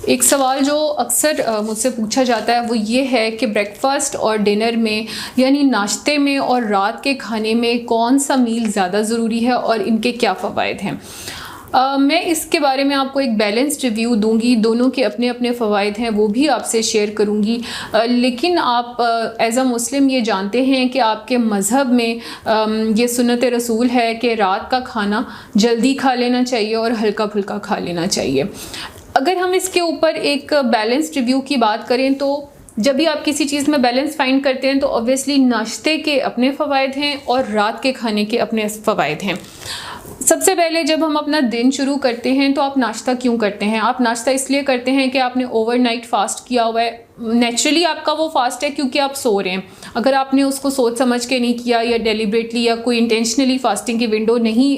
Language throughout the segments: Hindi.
एक सवाल जो अक्सर मुझसे पूछा जाता है वो ये है कि ब्रेकफास्ट और डिनर में यानी नाश्ते में और रात के खाने में कौन सा मील ज़्यादा ज़रूरी है और इनके क्या फ़वाइद हैं। मैं इसके बारे में आपको एक बैलेंस्ड रिव्यू दूंगी, दोनों के अपने अपने फ़वाइद हैं वो भी आपसे शेयर करूंगी। लेकिन आप एज़ अ मुस्लिम ये जानते हैं कि आपके मज़हब में ये सुन्नत रसूल है कि रात का खाना जल्दी खा लेना चाहिए और हल्का फुल्का खा लेना चाहिए। अगर हम इसके ऊपर एक बैलेंस्ड रिव्यू की बात करें तो जब भी आप किसी चीज़ में बैलेंस फाइंड करते हैं तो ऑब्वियसली नाश्ते के अपने फ़वाइद हैं और रात के खाने के अपने फ़वाइद हैं। सबसे पहले जब हम अपना दिन शुरू करते हैं तो आप नाश्ता क्यों करते हैं? आप नाश्ता इसलिए करते हैं कि आपने ओवरनाइट फास्ट किया हुआ है। नेचुरली आपका वो फास्ट है क्योंकि आप सो रहे हैं। अगर आपने उसको सोच समझ के नहीं किया या डेलिब्रेटली या कोई इंटेंशनली फास्टिंग की विंडो नहीं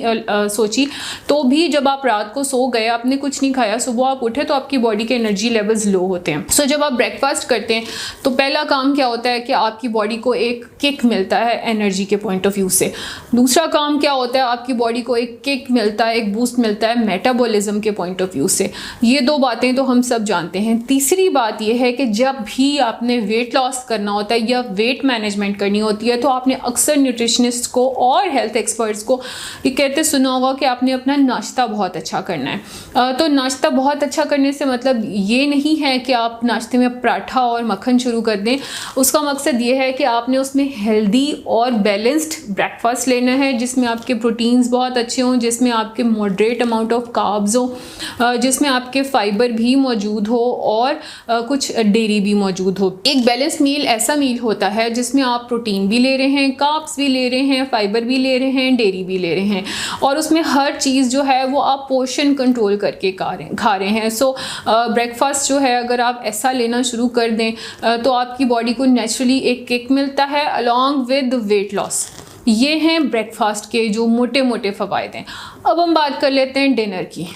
सोची तो भी जब आप रात को सो गए, आपने कुछ नहीं खाया, सुबह आप उठे तो आपकी बॉडी के एनर्जी लेवल्स लो होते हैं। सो जब आप ब्रेकफास्ट करते हैं तो पहला काम क्या होता है कि आपकी बॉडी को एक किक मिलता है एनर्जी के पॉइंट ऑफ व्यू से। दूसरा काम क्या होता है, आपकी बॉडी को एक किक मिलता है, एक बूस्ट मिलता है मेटाबॉलिज्म के पॉइंट ऑफ व्यू से। ये दो बातें तो हम सब जानते हैं। तीसरी बात यह है कि जब भी आपने वेट लॉस करना होता है या वेट मैनेजमेंट करनी होती है तो आपने अक्सर न्यूट्रिशनिस्ट को और हेल्थ एक्सपर्ट्स को ये कहते सुना होगा कि आपने अपना नाश्ता बहुत अच्छा करना है। तो नाश्ता बहुत अच्छा करने से मतलब ये नहीं है कि आप नाश्ते में पराठा और मक्खन शुरू कर दें। उसका मकसद ये है कि आपने उसमें हेल्दी और बैलेंस्ड ब्रेकफास्ट लेना है जिसमें आपके प्रोटीन्स बहुत अच्छे हों, जिसमें आपके मॉडरेट अमाउंट ऑफ कार्ब्स हो, जिसमें आपके फाइबर भी मौजूद हो और कुछ डेयरी भी मौजूद हो। एक बैलेंस मील ऐसा मील होता है जिसमें आप प्रोटीन भी ले रहे हैं, कार्ब्स भी ले रहे हैं, फाइबर भी ले रहे हैं, डेयरी भी ले रहे हैं और उसमें हर चीज़ जो है वो आप पोर्शन कंट्रोल करके खा रहे हैं। सो ब्रेकफास्ट जो है अगर आप ऐसा लेना शुरू कर दें तो आपकी बॉडी को नेचुरली एक किक मिलता है अलॉन्ग विद वेट लॉस। ये हैं ब्रेकफास्ट के जो मोटे मोटे फ़वाइद हैं। अब हम बात कर लेते हैं डिनर की।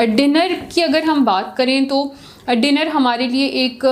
डिनर की अगर हम बात करें तो डिनर हमारे लिए एक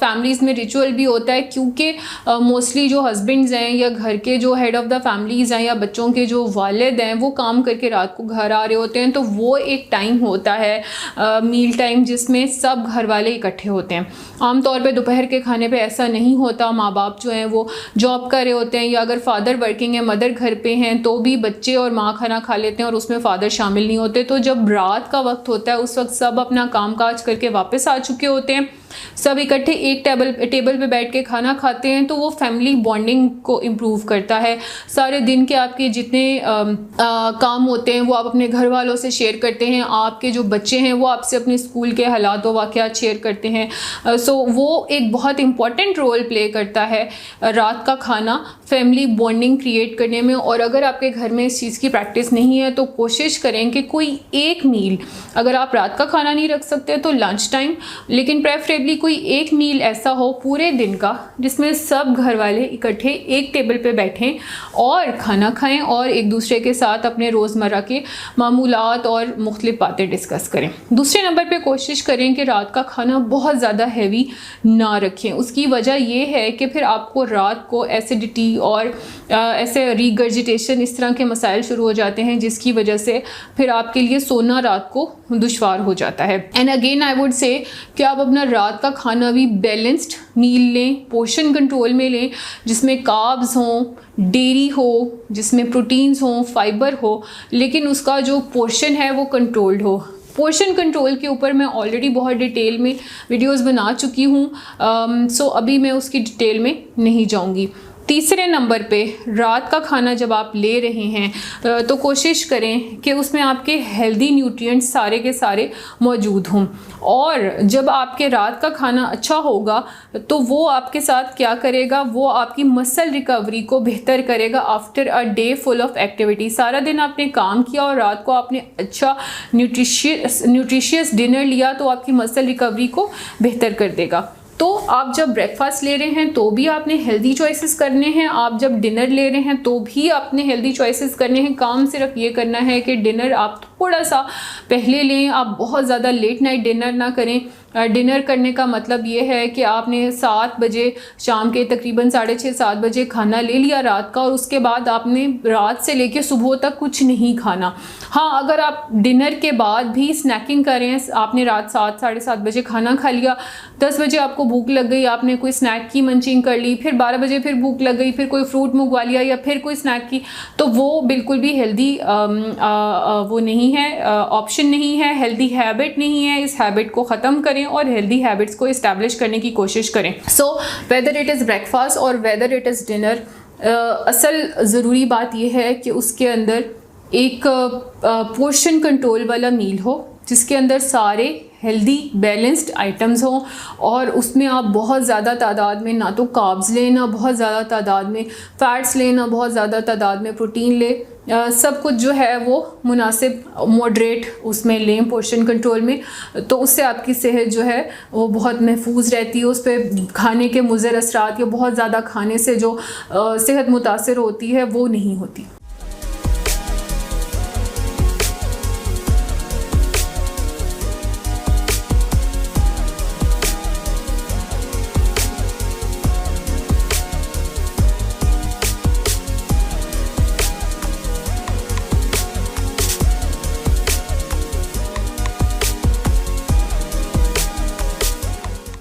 फैमिलीज़ में रिचुअल भी होता है क्योंकि मोस्टली जो हस्बैंड्स हैं या घर के जो हेड ऑफ़ द फैमिलीज़ हैं या बच्चों के जो वालिद हैं वो काम करके रात को घर आ रहे होते हैं तो वो एक टाइम होता है मील टाइम जिसमें सब घर वाले इकट्ठे होते हैं। आमतौर पे दोपहर के खाने पे ऐसा नहीं होता। माँ बाप जो हैं वो जॉब कर रहे होते हैं या अगर फादर वर्किंग है, मदर घर पे हैं तो भी बच्चे और माँ खाना खा लेते हैं और उसमें फ़ादर शामिल नहीं होते। तो जब रात का वक्त होता है उस वक्त सब अपना काम काज करके वापस आ चुके होते हैं, सब इकट्ठे एक टेबल पे बैठ के खाना खाते हैं तो वो फैमिली बॉन्डिंग को इम्प्रूव करता है। सारे दिन के आपके जितने काम होते हैं वो आप अपने घर वालों से शेयर करते हैं। आपके जो बच्चे हैं वो आपसे अपने स्कूल के हालात व वाक़यात शेयर करते हैं। सो वो एक बहुत इम्पॉर्टेंट रोल प्ले करता है रात का खाना फैमिली बॉन्डिंग क्रिएट करने में। और अगर आपके घर में इस चीज़ की प्रैक्टिस नहीं है तो कोशिश करें कि कोई एक मील, अगर आप रात का खाना नहीं रख सकते तो लंच टाइम, लेकिन प्रेफरेबली कोई एक मील ऐसा हो पूरे दिन का जिसमें सब घर वाले इकट्ठे एक टेबल पे बैठें और खाना खाएं और एक दूसरे के साथ अपने रोज़मर्रा के मामूलात और मुख्तलिफ बातें डिस्कस करें। दूसरे नंबर पे कोशिश करें कि रात का खाना बहुत ज़्यादा हैवी ना रखें। उसकी वजह ये है कि फिर आपको रात को एसिडिटी और ऐसे रीगर्जिटेशन इस तरह के मसाइल शुरू हो जाते हैं जिसकी वजह से फिर आपके लिए सोना रात को दुश्वार हो जाता है। And again I would say कि आप अपना रात का खाना भी बैलेंस्ड मील लें, पोर्शन कंट्रोल में लें, जिसमें कार्ब्स हों, डेयरी हो, जिसमें प्रोटीन्स हों, फाइबर हो, लेकिन उसका जो पोर्शन है वो कंट्रोल्ड हो। पोर्शन कंट्रोल के ऊपर मैं ऑलरेडी बहुत डिटेल में वीडियोस बना चुकी हूँ, सो अभी मैं उसकी डिटेल में नहीं जाऊँगी। तीसरे नंबर पे रात का खाना जब आप ले रहे हैं तो कोशिश करें कि उसमें आपके हेल्दी न्यूट्रिएंट्स सारे के सारे मौजूद हों। और जब आपके रात का खाना अच्छा होगा तो वो आपके साथ क्या करेगा, वो आपकी मसल रिकवरी को बेहतर करेगा after a day full of activity. सारा दिन आपने काम किया और रात को आपने अच्छा न्यूट्रिशियस डिनर लिया तो आपकी मसल रिकवरी को बेहतर कर देगा। तो आप जब ब्रेकफास्ट ले रहे हैं तो भी आपने हेल्दी चॉइसेस करने हैं, आप जब डिनर ले रहे हैं तो भी आपने हेल्दी चॉइसेस करने हैं। काम सिर्फ ये करना है कि डिनर आप थोड़ा सा पहले लें। आप बहुत ज़्यादा लेट नाइट डिनर ना करें। डिनर करने का मतलब ये है कि आपने 7 बजे शाम के तकरीबन 6:30-7 बजे खाना ले लिया रात का, और उसके बाद आपने रात से लेके सुबह तक कुछ नहीं खाना। हाँ, अगर आप डिनर के बाद भी स्नैकिंग करें, आपने रात 7-7:30 बजे खाना खा लिया, 10 बजे आपको भूख लग गई, आपने कोई स्नैक की मंचिंग कर ली, फिर 12 बजे फिर भूख लग गई, फिर कोई फ्रूट मंगवा लिया या फिर कोई स्नैक की, तो वो बिल्कुल भी हेल्दी वो नहीं है, ऑप्शन नहीं है, हेल्दी हैबिट नहीं है। इस हैबिट को ख़त्म करें और हेल्दी हैबिट्स को इस्टेब्लिश करने की कोशिश करें। So whether it is breakfast और वेदर इट इज़ डिनर, असल ज़रूरी बात यह है कि उसके अंदर एक पोर्शन कंट्रोल वाला मील हो, जिसके अंदर सारे हेल्दी बैलेंस्ड आइटम्स हों, और उसमें आप बहुत ज़्यादा तादाद में ना तो कार्ब्स लें, ना बहुत ज़्यादा तादाद में फ़ैट्स लें, ना बहुत ज़्यादा तादाद में प्रोटीन लें। सब कुछ जो है वो मुनासिब मॉडरेट उसमें लें पोर्शन कंट्रोल में, तो उससे आपकी सेहत जो है वो बहुत महफूज रहती है। उस पर खाने के मुज़र असरात या बहुत ज़्यादा खाने से जो सेहत मुतासर होती है वो नहीं होती।